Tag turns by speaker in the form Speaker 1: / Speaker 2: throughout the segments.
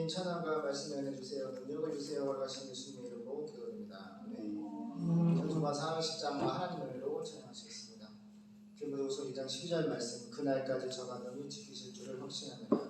Speaker 1: 찬양과 말씀 연해주세요. 능력을 주세요. 하신 예수님의 이름으로 기도드립니다. 전도가 사랑 10장과 하나님의 은혜로 찬양하시겠습니다. 빌립보서 2장 12절 말씀, 그날까지 저가 능히 지키실 줄을 확신합니다.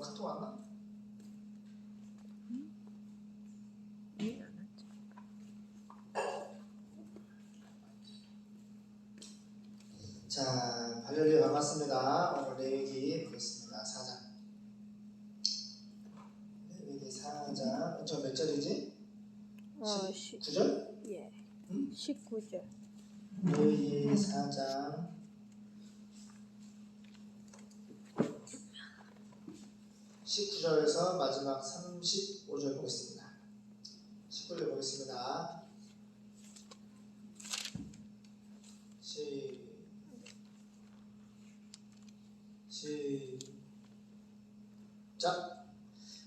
Speaker 1: 카톡 왔나? 자, 발열리 반갑습니다. 오늘 레위기 보겠습니다. 4장. 레위기 4장. 저 몇 절이지? 19절?
Speaker 2: 예.
Speaker 1: 응?
Speaker 2: 19절.
Speaker 1: 레위기 4장 19절에서 마지막 35절 보겠습니다. 19절 보겠습니다. 시작.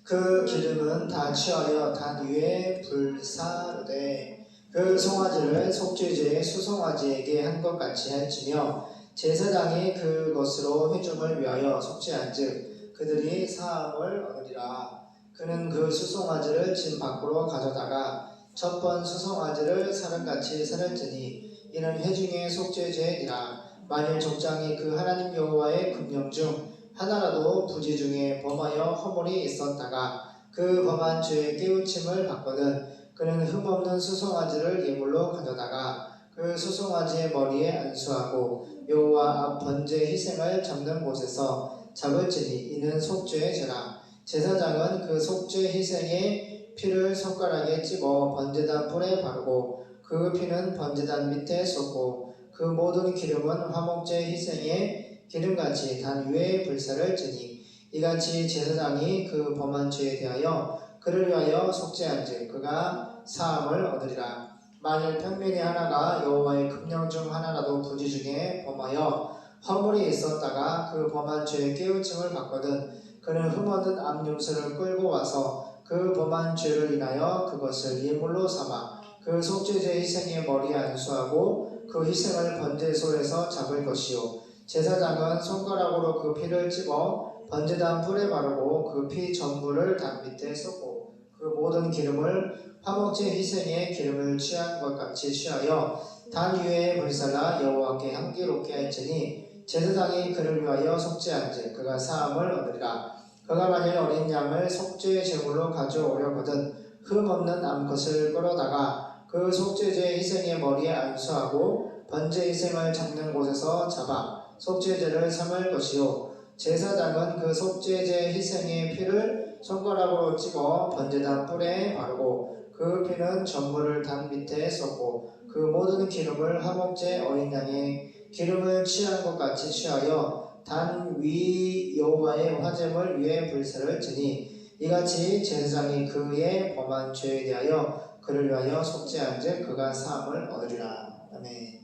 Speaker 1: 그 기름은 다 취하여 단 위에 불사르되 그 송아지를 속죄제의 수송아지에게 한 것 같이 할지며 제사장이 그것으로 회중을 위하여 속죄한즉 그들이 사함을 얻으리라. 그는 그 수송아지를 진 밖으로 가져다가 첫 번 수송아지를 사름같이 사를지니 이는 회중의 속죄제니라. 만일 족장이 그 하나님 여호와의 금령 중 하나라도 부지 중에 범하여 허물이 있었다가 그 범한 죄의 깨우침을 받거든 그는 흠없는 수송아지를 예물로 가져다가 그 수송아지의 머리에 안수하고 여호와 앞 번제 희생을 잡는 곳에서 잡을지니 이는 속죄의 죄라. 제사장은 그 속죄 희생의 피를 손가락에 찝어 번제단 뿔에 바르고 그 피는 번제단 밑에 쏟고 그 모든 기름은 화목제 희생의 기름같이 단 위에 불사를 지니 이같이 제사장이 그 범한 죄에 대하여 그를 위하여 속죄한즉 그가 사함을 얻으리라. 만일 평민이 하나가 여호와의 금령 중 하나라도 부지 중에 범하여 허물이 있었다가 그 범한 죄의 깨우침을 받거든 그는 흠없는 암염소를 끌고 와서 그 범한 죄를 인하여 그것을 예물로 삼아 그 속죄제 희생의 머리에 안수하고 그 희생을 번제소에서 잡을 것이요 제사장은 손가락으로 그 피를 찝어 번제단 뿔에 바르고 그 피 전부를 단 밑에 쏟고 그 모든 기름을 화목제 희생의 기름을 취한 것 같이 취하여 단 위에 불살라 여호와께 향기롭게 할지니 제사장이 그를 위하여 속죄한즉 그가 사함을 얻으리라. 그가 만일 어린 양을 속죄 제물로 가져오려거든 흠 없는 암컷을 끌어다가 그 속죄제 희생의 머리에 안수하고 번제 희생을 잡는 곳에서 잡아 속죄제를 삼을 것이요 제사장은 그 속죄제 희생의 피를 손가락으로 찍어 번제단 뿔에 바르고 그 피는 전부를 단 밑에 쏟고 그 모든 기름을 화목제 어린 양의 기름을 취한 것 같이 취하여 단 위 여호와의 화제물 위에 불사를 지니 이같이 제사장이 그의 범한 죄에 대하여 그를 위하여 속죄한즉 그가 사함을 얻으리라. 아멘.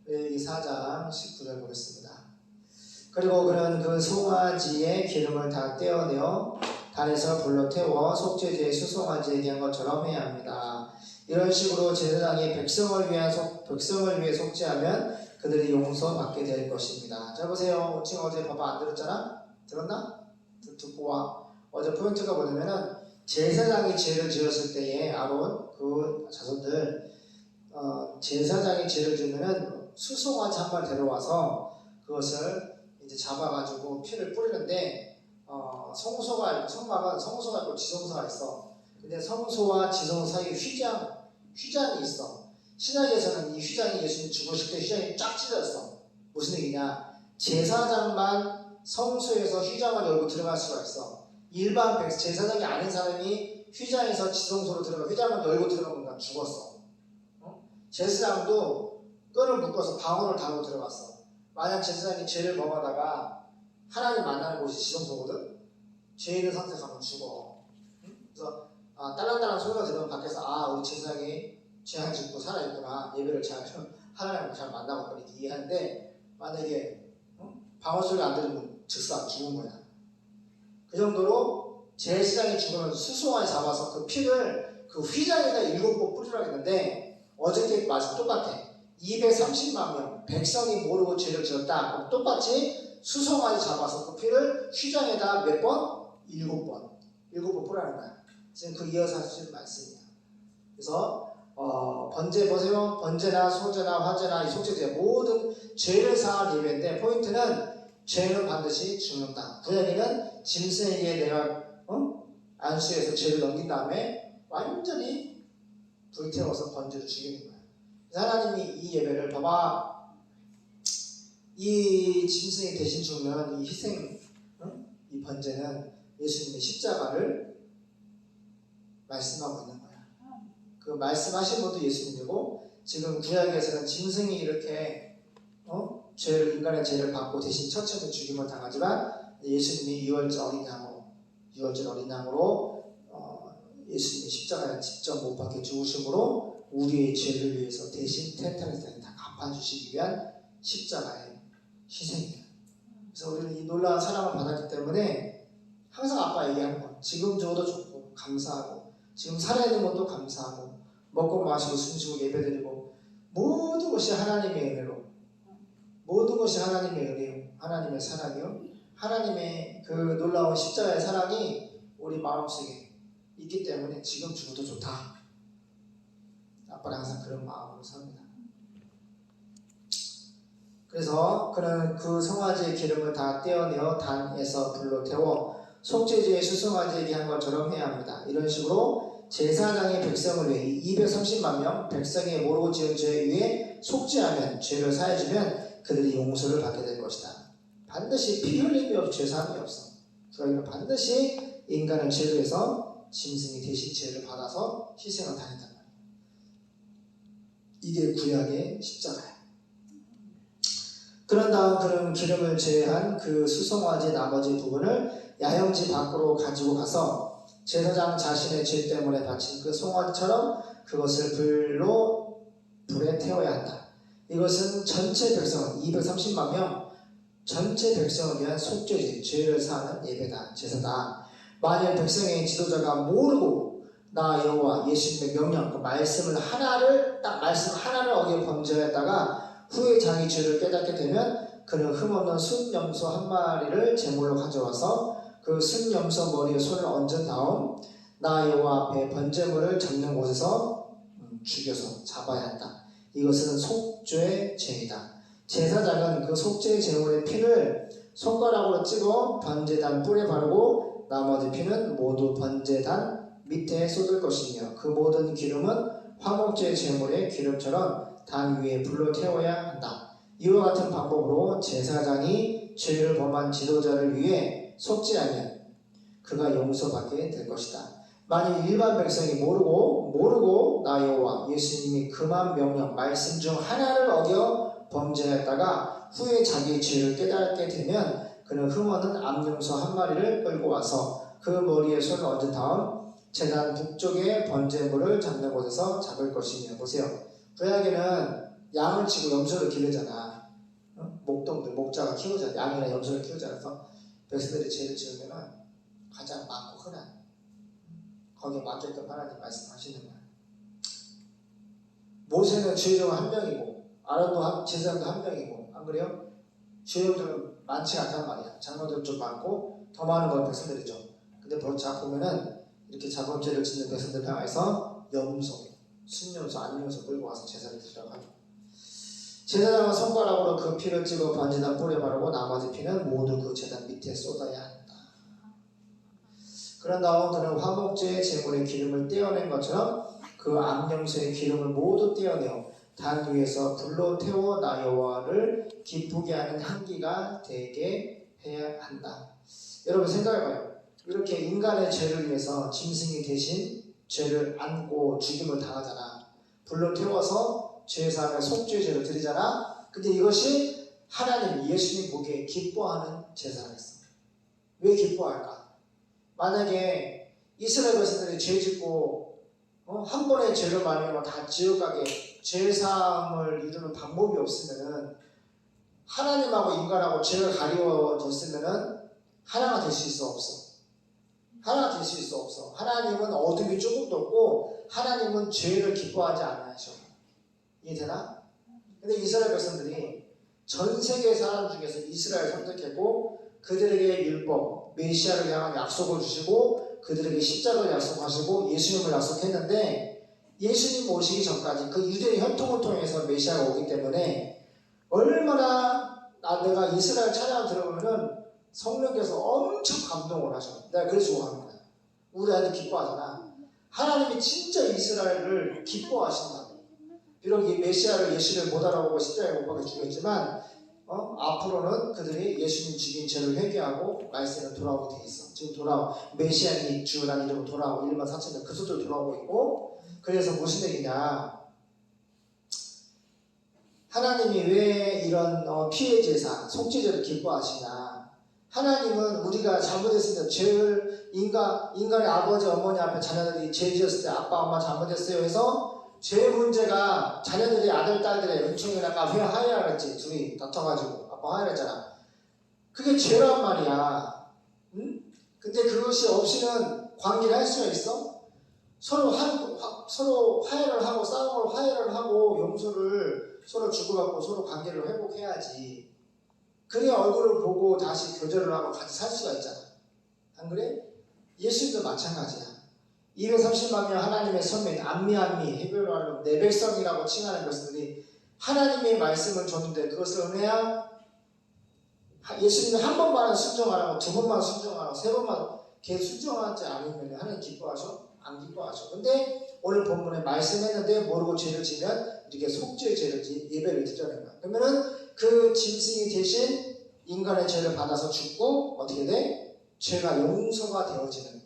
Speaker 1: 레위기 4장 19절 보겠습니다. 그리고 그는 그 송아지의 기름을 다 떼어내어 단에서 불로 태워 속죄제의 수송아지에게 한 것처럼 해야 합니다. 이런 식으로 제사장이 백성을 위해 속죄하면 그들이 용서받게 될 것입니다. 자 보세요. 지금 어제 봐봐 안 들었잖아? 들었나? 듣고 와. 어제 포인트가 뭐냐면은 제사장이 죄를 지었을 때에 아론 그 자손들 제사장이 죄를 지으면은 수송아지 한 마리 데려와서 그것을 이제 잡아가지고 피를 뿌리는데 성소가 있고 성소가 있고 지성소가 있어. 근데 성소와 지성소 사이에 휘장이 있어. 신약에서는 이 휘장이 예수님 죽으실 때 휘장이 쫙 찢어졌어. 무슨 얘기냐? 제사장만 성소에서 휘장을 열고 들어갈 수가 있어. 일반 제사장이 아닌 사람이 휘장에서 지성소로 들어가 휘장을 열고 들어가면 죽었어. 제사장도 끈을 묶어서 방울을 달고 들어갔어. 만약 제사장이 죄를 범하다가 하나님 만나는 곳이 지성소거든. 죄 있는 상태에 가면 죽어. 그래서 딸랑딸랑 소리가 들으면 밖에서 우리 제사장이 죄안 짓고 살아있구나. 예배를 잘 하나님을 잘 만나고 그렇게 이해하는데 만약에 방울 소리가 안 들으면 즉사 죽은 거야. 그 정도로 제사장이 죽으면 수송아지 잡아서 그 피를 그 휘장에다 7번 뿌리라고 했는데 어저께 말씀 똑같아. 230만 명 백성이 모르고 죄를 지었다. 그럼 똑같이 수송아지 잡아서 그 피를 휘장에다 몇 번? 7번 뿌리라는 거야. 지금 그 이어서 하시는 말씀이야. 그래서 번제 보세요. 번제나 소제나 화제나 이 속죄제 모든 죄를 사할 예배인데 포인트는 죄는 반드시 죽는다. 구약에는 짐승에게 내가 안수해서 죄를 넘긴 다음에 완전히 불태워서 번제로 죽이는 거야. 그래서 하나님이 이 예배를 봐봐, 이 짐승이 대신 죽는 이 희생, 이 번제는 예수님의 십자가를 말씀하고 있는 거야. 그 말씀하신 분도 예수님이고, 지금 구약에서는 짐승이 이렇게 인간의 죄를 받고 대신 처참히 죽임을 당하지만, 예수님이 유월절 어린 양으로 예수님이 십자가에 직접 못 박혀 죽으심으로 우리의 죄를 위해서 대신 태탄에서 다 갚아주시기 위한 십자가의 희생이에요. 그래서 우리는 이 놀라운 사랑을 받았기 때문에 항상 아빠 얘기하는 거, 지금 줘도 좋고 감사하고, 지금 살아있는 것도 감사하고, 먹고 마시고 숨쉬고 예배드리고, 모든 것이 하나님의 은혜로, 모든 것이 하나님의 은혜요, 하나님의 사랑이요, 하나님의 그 놀라운 십자가의 사랑이 우리 마음속에 있기 때문에 지금 죽어도 좋다. 아빠는 항상 그런 마음으로 삽니다. 그래서 그는 그 송아지의 기름을 다 떼어내어 단에서 불로 태워 속죄제의 수송아지에게 한 것처럼 해야 합니다. 이런 식으로 제사장의 백성을 위해 230만 명 백성의 모르고 지은 죄에 의해 속죄하면, 죄를 사해주면 그들이 용서를 받게 될 것이다. 반드시 피 흘림이 없이 죄사함이 없어. 그러니까 반드시 인간은 죄를 해서 짐승이 대신 죄를 받아서 희생을 당했단 말이에요. 이게 구약의 십자가예요. 그런 다음 그는 기름을 제외한 그 수송아지 나머지 부분을 야영지 밖으로 가지고 가서 제사장 자신의 죄 때문에 바친 그 송아지처럼 그것을 불에 태워야 한다. 이것은 전체 백성은 230만 명 전체 백성을 위한 속죄제, 죄를 사하는 예배다, 제사다. 만일 백성의 지도자가 모르고 나 여호와 예수님의 명령, 그 말씀을 말씀 하나를 어겨 범죄했다가 후에 자기 죄를 깨닫게 되면 그는 흠없는 순염소 한 마리를 제물로 가져와서 그 순염소 머리에 손을 얹은 다음 나 여호와 앞에 번제물을 잡는 곳에서 죽여서 잡아야 한다. 이것은 속죄죄이다. 제사장은 그 속죄 제물의 피를 손가락으로 찍어 번제단 뿔에 바르고 나머지 피는 모두 번제단 밑에 쏟을 것이며, 그 모든 기름은 화목제 제물의 기름처럼 단 위에 불로 태워야 한다. 이와 같은 방법으로 제사장이 죄를 범한 지도자를 위해 속죄하면 그가 용서받게 될 것이다. 만일 일반 백성이 모르고 나 여호와 예수님이 금한 명령 말씀 중 하나를 어겨 범죄했다가 후에 자기의 죄를 깨닫게 되면 그는 흠없는 암염소 한 마리를 끌고 와서 그 머리에 손을 얹은 다음 제단 북쪽의 번제물을 잡는 곳에서 잡을 것이며. 보세요. 구약에는 양을 치고 염소를 기르잖아. 목동들, 목자가 키우잖아. 양이나 염소를 키우잖아. 그래서 백성들이 죄를 지으면 가장 많고 흔한, 거기에 맞게끔 하나님 말씀하시는 거야. 모세는 죄종은 한 명이고 아론도 제사장도 한 명이고, 안 그래요? 죄종들은 많지 않단 말이야. 장로들 좀 많고 더 많은 건 백성들이죠. 근데 벌써 보면은 이렇게 자범죄를 짓는 백성들 향해서 염소, 순염소, 암염소 끌고 와서 제사를 드리라고 하죠. 제사장은 손가락으로 그 피를 찍어 번제단 뿔에 바르고 나머지 피는 모두 그 제단 밑에 쏟아야 한다. 그런 다음 그는 화목제 제물의 기름을 떼어낸 것처럼 그 암염소의 기름을 모두 떼어내어 단 위에서 불로 태워 나 여호와를 기쁘게 하는 향기가 되게 해야 한다. 여러분 생각해봐요. 이렇게 인간의 죄를 위해서 짐승이 대신 죄를 안고 죽임을 당하잖아. 불로 태워서 죄사함의 속죄제를 드리잖아. 근데 이것이 하나님 예수님 보기에 기뻐하는 제사가 있어. 왜 기뻐할까? 만약에 이스라엘 백성들이 죄 짓고 한 번의 죄를 말미암아 다 지옥 가게 죄사함을 이루는 방법이 없으면은, 하나님하고 인간하고 죄를 가리워졌으면은 하나가 될 수 있어 없어? 하나가 될 수 있어 없어? 하나님은 어둠이 조금도 없고 하나님은 죄를 기뻐하지 않으셔. 이해되나? 근데 이스라엘 백성들이 전 세계 사람 중에서 이스라엘 선택했고 그들에게 율법, 메시아를 향한 약속을 주시고 그들에게 십자가를 약속하시고 예수님을 약속했는데, 예수님 오시기 전까지 그 유대인 혈통을 통해서 메시아가 오기 때문에 얼마나 내가 이스라엘 찬양을 들어보면은 성령께서 엄청 감동을 하셔. 내가 그래서 좋아하는 거야. 우리 아이들 기뻐하잖아. 하나님이 진짜 이스라엘을 기뻐하신다. 비록 이 메시아를 예수를 못 알아보고 십자가에 못 박혀 죽였지만 앞으로는 그들이 예수님 죽인 죄를 회개하고 말세는 돌아오게 돼 있어. 지금 메시아니 주라는 이름으로 돌아오고 1만 4천명 그속도로 돌아오고 있고. 그래서 무슨 얘기냐, 하나님이 왜 이런 피해 제사, 속죄제를 기뻐하시냐. 하나님은 우리가 잘못했을 때 죄를 인간의 아버지 어머니 앞에 자녀들이 죄 지었을 때 아빠 엄마 잘못했어요 해서 죄 문제가 자녀들이 아들 딸들의 은총이나 아까 화해하라 그랬지. 둘이 다퉈가지고 아빠 화해했잖아. 그게 죄란 말이야. 응? 근데 그것이 없이는 관계를 할 수가 있어? 서로 화해를 하고 싸움을 화해를 하고 용서를 서로 주고받고 서로 관계를 회복해야지. 그래야 얼굴을 보고 다시 교제를 하고 같이 살 수가 있잖아. 안 그래? 예수님도 마찬가지야. 230만 명 하나님의 선민 암미 헤브론어로 내 백성이라고 칭하는 것들이 하나님의 말씀을 줬는데 그것을 은혜야 예수님이 한 번만 순종 안 하고 두 번만 순종 안 하고 세 번만 계속 순종하지 않으면 하나님 기뻐하셔? 안 기뻐하셔. 근데 오늘 본문에 말씀했는데 모르고 죄를 지면 이렇게 속죄의 죄를 예배를 드리는 거야. 그러면은 그 짐승이 대신 인간의 죄를 받아서 죽고 어떻게 돼? 죄가 용서가 되어지는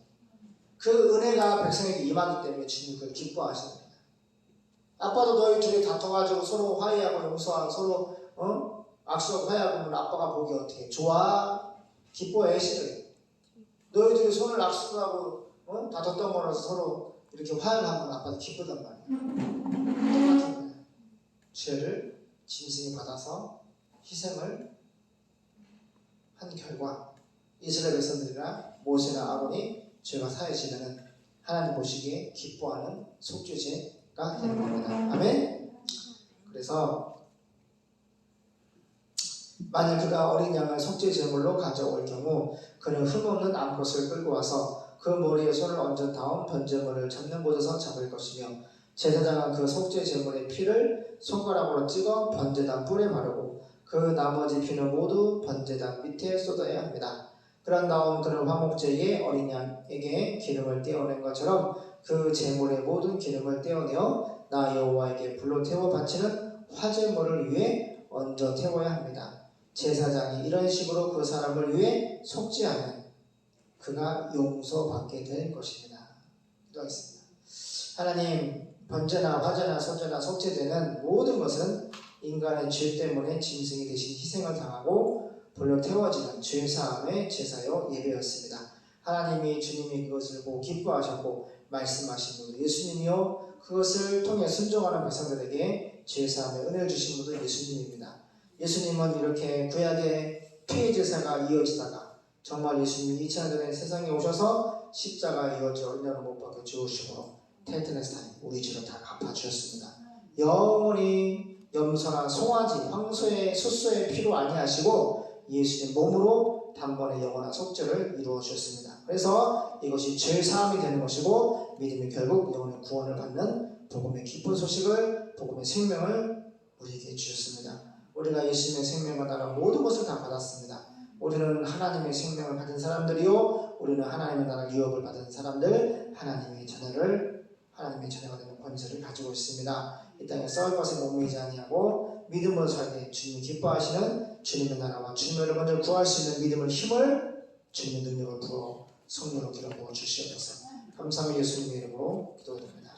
Speaker 1: 그 은혜가 백성에게 임하기 때문에 주님 그걸 기뻐하시는 거야. 아빠도 너희 둘이 다퉈가지고 서로 화해하고 용서하고 서로 악수하고 화해하고 아빠가 보기 어떻게 좋아? 기뻐해? 싫어해? 너희 둘이 손을 악수하고 다퉜던 거라서 서로 이렇게 화해하면 아빠도 기쁘단 말이야. 똑같은 거야. 죄를 짐승이 받아서 희생을 한 결과 이스라엘 백성들이나 모세나 아론이 죄가 사해지면 하나님 보시기에 기뻐하는 속죄제가 되는 겁니다. 아멘? 그래서 만일 그가 어린 양을 속죄제물로 가져올 경우 그는 흠없는 암컷을 끌고 와서 그 머리에 손을 얹은 다음 번제물을 잡는 곳에서 잡을 것이며 제사장은 그 속죄제물의 피를 손가락으로 찍어 번제단 뿔에 바르고 그 나머지 피는 모두 번제단 밑에 쏟아야 합니다. 그런 다음 그는 화목제의 어린 양에게 기름을 떼어낸 것처럼 그 제물의 모든 기름을 떼어내어 나 여호와에게 불로 태워 바치는 화제물을 위해 얹어 태워야 합니다. 제사장이 이런 식으로 그 사람을 위해 속죄하면 그가 용서받게 될 것입니다. 기도하겠습니다. 하나님, 번제나 화제나 소제나 속죄되는 모든 것은 인간의 죄 때문에 짐승이 대신 희생을 당하고 불로 태워지는 죄사함의 제사요 예배였습니다. 하나님이 주님이 그것을 보고 기뻐하셨고 말씀하신 분도 예수님이요 그것을 통해 순종하는 백성들에게 죄사함의 은혜를 주신 분도 예수님입니다. 예수님은 이렇게 구약의 피해 제사가 이어지다가 정말 예수님이 2000년 전에 세상에 오셔서 십자가 이어져 어린 양을 못 박혀 죽으심으로 테텔레스타임 우리 죄를 다 갚아주셨습니다. 영원히 염소나 송아지, 황소의 숫소의 피로 아니하시고 예수님 몸으로 단번에 영원한 속죄를 이루어 주셨습니다. 그래서 이것이 죄사함이 되는 것이고 믿음이 결국 영원의 구원을 받는 복음의 기쁜 소식을 복음의 생명을 우리에게 주셨습니다. 우리가 예수님의 생명을 따라 모든 것을 다 받았습니다. 우리는 하나님의 생명을 받은 사람들이요 우리는 하나님의 나라 유업을 받은 사람들 하나님의 자녀가 되는 권세를 가지고 있습니다. 이 땅에 썩을 것에 목매이지 아니하고 믿음으로 살게 주님이 기뻐하시는 주님의 나라와 주님을 먼저 구할 수 있는 믿음을 힘을 주님의 능력을 부어 성령으로 길어 부어 주시옵소서. 감사하며 예수님의 이름으로 기도드립니다.